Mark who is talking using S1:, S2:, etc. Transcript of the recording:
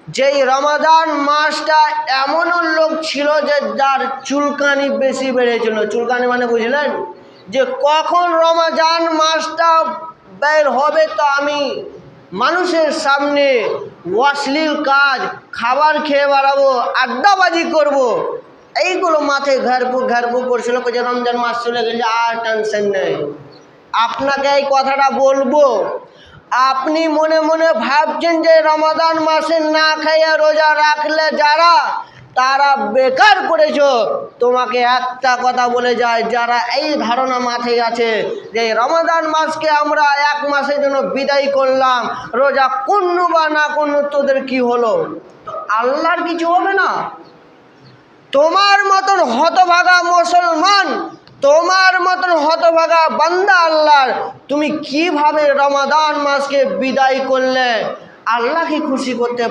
S1: যেই রমাদান মাসটা এমনও লোক ছিল যে যার চুলকানি বেশি বেড়েছিল। চুলকানি মানে বুঝলেন, যে কখন রমাদান মাসটা বের হবে তো আমি মানুষের সামনে অশ্লীল কাজ, খাবার খেয়ে বেড়াবো, আড্ডাবাজি করব, এইগুলো মাথায় ঘাড়বু করছিল। যে রমজান মাস চলে গেছে আর টেনশন নেই। আপনাকে এই কথাটা বলবো, আপনি মনে মনে ভাবছেন যে রমাদান মাসে না খাইয়া রোজা রাখলে যারা, তারা বেকার করেছ। তোমাকে একটা কথা বলে যায়, যারা এই ধারণা মাথায় আছে যে রমাদান মাসকে আমরা এক মাসের জন্য বিদায় করলাম, রোজা করনু বা না করনু তোদের কি হলো, তো আল্লাহর কিছু হবে না। তোমার মতন হতভাগা মুসলমান, তোমার মতন হতভাগা বান্দা আল্লাহর, তুমি কিভাবে রমাদান মাসকে বিদায় করলে আল্লাহকে খুশি করতে